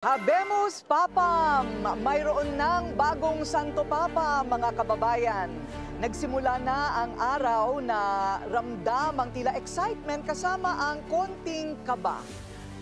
Habemos Papa! Mayroon ng bagong Santo Papa, mga kababayan. Nagsimula na ang araw na ramdam ang tila excitement kasama ang konting kaba.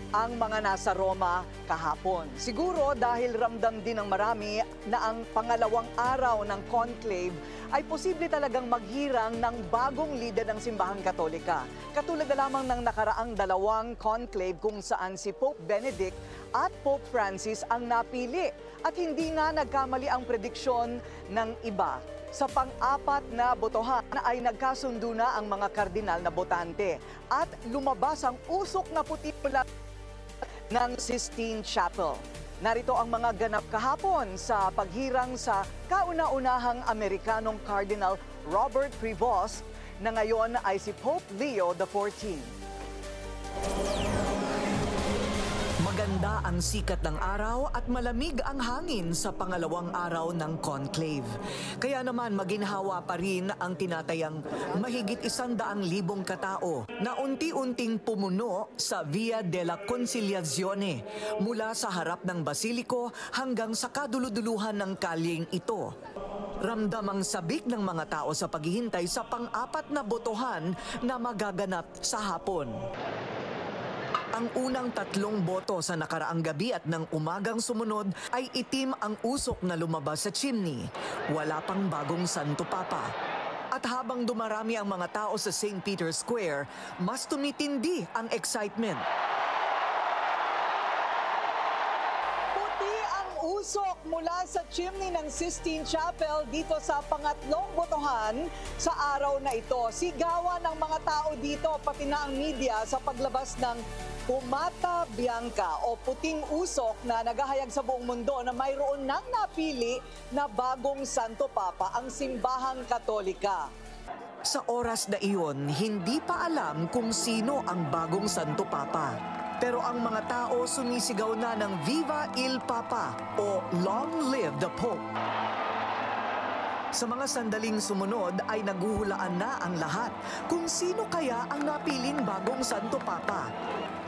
Ang mga nasa Roma kahapon. Siguro dahil ramdam din ng marami na ang pangalawang araw ng conclave ay posible talagang maghirang ng bagong lider ng Simbahang Katolika. Katulad na lamang ng nakaraang dalawang conclave kung saan si Pope Benedict at Pope Francis ang napili at hindi nga nagkamali ang prediksyon ng iba. Sa pang-apat na botohan ay nagkasundo na ang mga kardinal na botante at lumabas ang usok na puti mula ng Sistine Chapel. Narito ang mga ganap kahapon sa paghirang sa kauna-unahang Amerikanong Cardinal Robert Prevost na ngayon ay si Pope Leo XIV. Maganda ang sikat ng araw at malamig ang hangin sa pangalawang araw ng conclave. Kaya naman maginhawa pa rin ang tinatayang mahigit 100,000 katao na unti-unting pumuno sa Via della Conciliazione mula sa harap ng Basiliko hanggang sa kaduluduluhan ng kalyeng ito. Ramdam ang sabik ng mga tao sa paghihintay sa pang-apat na botohan na magaganap sa hapon. Ang unang 3 boto sa nakaraang gabi at ng umagang sumunod ay itim ang usok na lumabas sa chimney. Wala pang bagong Santo Papa. At habang dumarami ang mga tao sa St. Peter's Square, mas tumitindi ang excitement. Puti ang usok mula sa chimney ng Sistine Chapel dito sa pangatlong botohan sa araw na ito. Sigawan ng mga tao dito, pati na ang media sa paglabas ng Fumata Bianca o puting usok na naghahayag sa buong mundo na mayroon nang napili na bagong Santo Papa ang Simbahang Katolika. Sa oras na iyon, hindi pa alam kung sino ang bagong Santo Papa. Pero ang mga tao sumisigaw na ng Viva il Papa o Long Live the Pope. Sa mga sandaling sumunod ay naguhulaan na ang lahat kung sino kaya ang napiling bagong Santo Papa.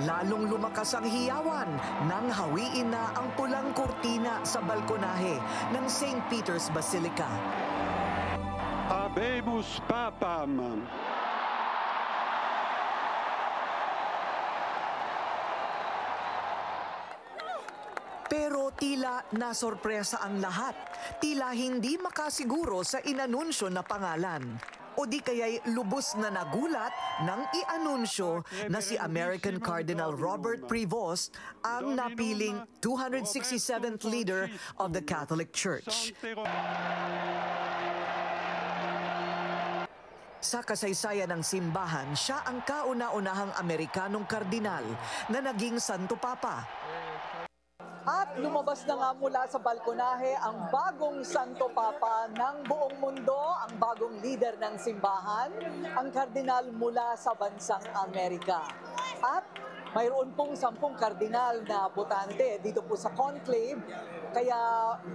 Lalong lumakas ang hiyawan nang hawiin na ang pulang kurtina sa balkonahe ng St. Peter's Basilica. Habemus Papam! Pero tila nasorpresa ang lahat. Tila hindi makasiguro sa inanunsyo na pangalan. O di kaya'y lubos na nagulat nang i-anunsyo na si American Cardinal Robert Prevost ang napiling 267th leader of the Catholic Church. Sa kasaysayan ng simbahan, siya ang kauna-unahang Amerikanong kardinal na naging Santo Papa. At lumabas na nga mula sa balkonahe ang bagong Santo Papa ng buong mundo, ang bagong leader ng simbahan, ang kardinal mula sa bansang Amerika. At mayroon pong 10 kardinal na botante dito po sa conclave, kaya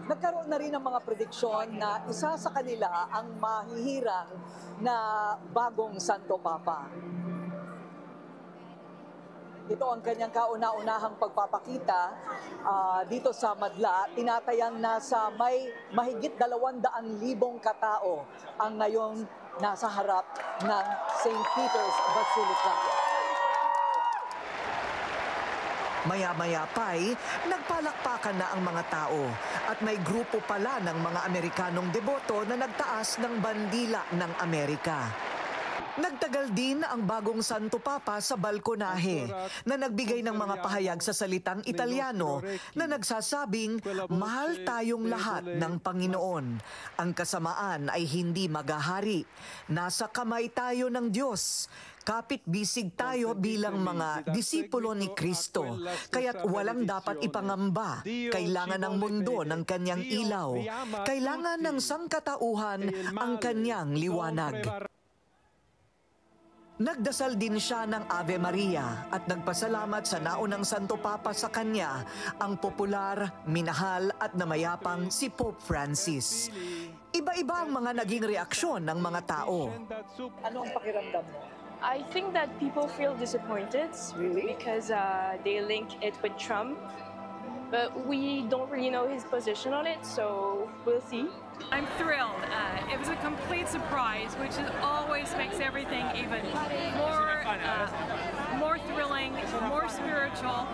nagkaroon na rin ng mga prediksyon na isa sa kanila ang mahihirang na bagong Santo Papa. Ito ang kanyang kauna-unahang pagpapakita dito sa Madla. Tinatayang nasa may mahigit 200,000 katao ang ngayon nasa harap ng St. Peter's Basilica. Maya-maya pa'y nagpalakpakan na ang mga tao at may grupo pala ng mga Amerikanong deboto na nagtaas ng bandila ng Amerika. Nagtagal din ang bagong Santo Papa sa balkonahe na nagbigay ng mga pahayag sa salitang Italiano na nagsasabing mahal tayong lahat ng Panginoon. Ang kasamaan ay hindi maghahari. Nasa kamay tayo ng Diyos. Kapit-bisig tayo bilang mga disipulo ni Kristo, kaya't walang dapat ipangamba. Kailangan ng mundo ng kanyang ilaw. Kailangan ng sangkatauhan ang kanyang liwanag. Nagdasal din siya ng Ave Maria at nagpasalamat sa naunang Santo Papa sa kanya, ang popular, minahal at namayapang si Pope Francis. Iba-iba ang mga naging reaksyon ng mga tao. Ano ang pakiramdam mo? I think that people feel disappointed because they link it with Trump. but we don't really know his position on it, so we'll see. I'm thrilled. It was a complete surprise, which always makes everything even more thrilling, more spiritual.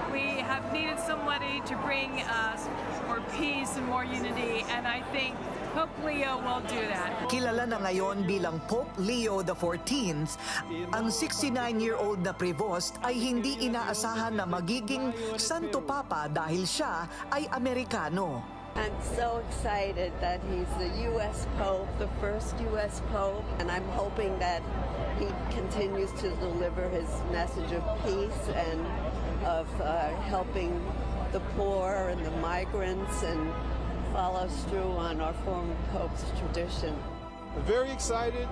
We have needed somebody to bring us more peace and more unity, and I think Pope Leo will do that. Kilala na ngayon bilang Pope Leo XIV, ang 69-year-old na Prevost ay hindi inaasahan na magiging Santo Papa dahil siya ay Amerikano. I'm so excited that he's the U.S. Pope, the first U.S. Pope, and I'm hoping that he continues to deliver his message of peace and of helping the poor and the migrants and follows through on our former Pope's tradition. Very excited,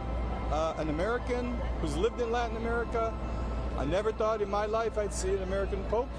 an American who's lived in Latin America. I never thought in my life I'd see an American Pope.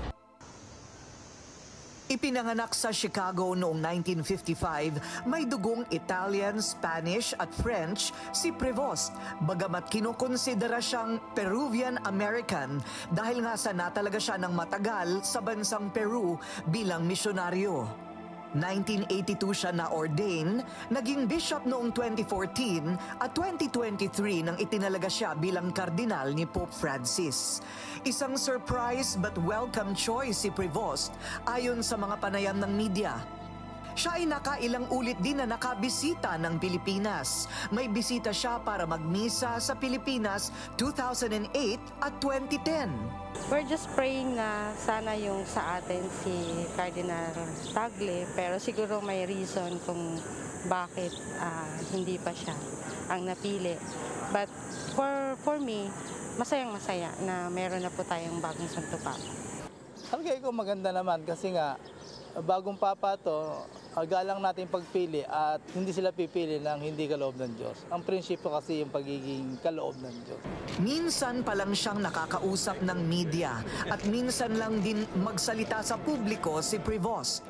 Ipinanganak sa Chicago noong 1955, may dugong Italian, Spanish at French si Prevost, bagamat kinukonsidera siyang Peruvian-American dahil nga sana talaga siya ng matagal sa bansang Peru bilang misyonaryo. 1982 siya na-ordain, naging bishop noong 2014 at 2023 nang itinalaga siya bilang kardinal ni Pope Francis. Isang surprise but welcome choice si Prevost ayon sa mga panayam ng media. Siya ay nakailang ulit din na nakabisita ng Pilipinas. May bisita siya para magmisa sa Pilipinas 2008 at 2010. We're just praying na sana yung sa atin si Cardinal Tagle, pero siguro may reason kung bakit hindi pa siya ang napili. But for me, masayang-masaya na meron na po tayong bagong Santo Papa. Ang kaya ko maganda naman kasi nga bagong Papa to, galang natin pagpili at hindi sila pipili ng hindi kaloob ng Diyos. Ang prinsipyo kasi yung pagiging kaloob ng Diyos. Minsan pa lang siyang nakakausap ng media at minsan lang din magsalita sa publiko si Prevost.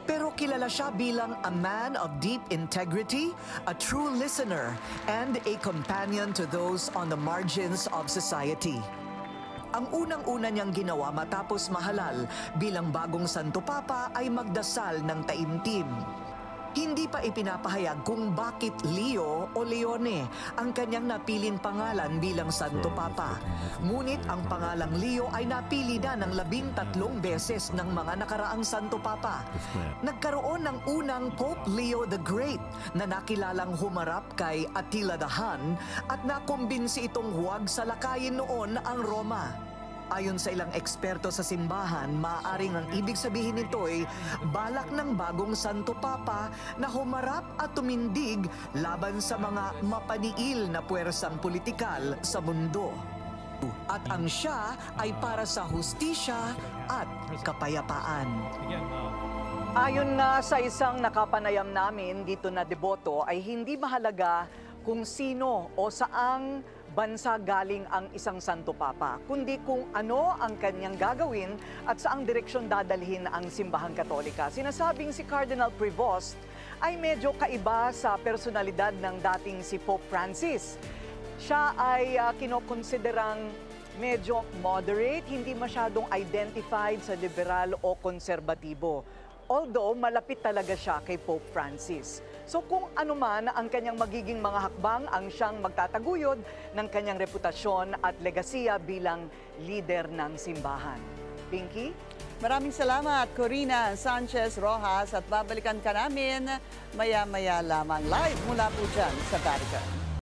Pero kilala siya bilang a man of deep integrity, a true listener, and a companion to those on the margins of society. Ang unang-una niyang ginawa matapos mahalal bilang bagong Santo Papa ay magdasal ng taimtim. Hindi pa ipinapahayag kung bakit Leo o Leone ang kanyang napiling pangalan bilang Santo Papa. Ngunit ang pangalang Leo ay napili na ng 13 beses ng mga nakaraang Santo Papa. Nagkaroon ng unang Pope Leo the Great na nakilalang humarap kay Attila the Hun at nakumbinsi itong huwag salakayin noon ang Roma. Ayon sa ilang eksperto sa simbahan, maaaring ang ibig sabihin nito'y balak ng bagong Santo Papa na humarap at tumindig laban sa mga mapaniil na puwersang politikal sa mundo. At ang siya ay para sa hustisya at kapayapaan. Ayon na sa isang nakapanayam namin dito na deboto ay hindi mahalaga kung sino o saang bansa galing ang isang Santo Papa, kundi kung ano ang kanyang gagawin at saang direksyon dadalhin ang simbahang Katolika. Sinasabing si Cardinal Prevost ay medyo kaiba sa personalidad ng dating si Pope Francis. Siya ay kinokonsiderang medyo moderate, hindi masyadong identified sa liberal o konserbatibo. Although malapit talaga siya kay Pope Francis. So kung ano man ang kanyang magiging mga hakbang, ang siyang magtataguyod ng kanyang reputasyon at legasiya bilang leader ng simbahan. Pinky? Maraming salamat, Corina Sanchez Rojas, at babalikan ka namin maya-maya lamang live mula po dyan sa Vatican.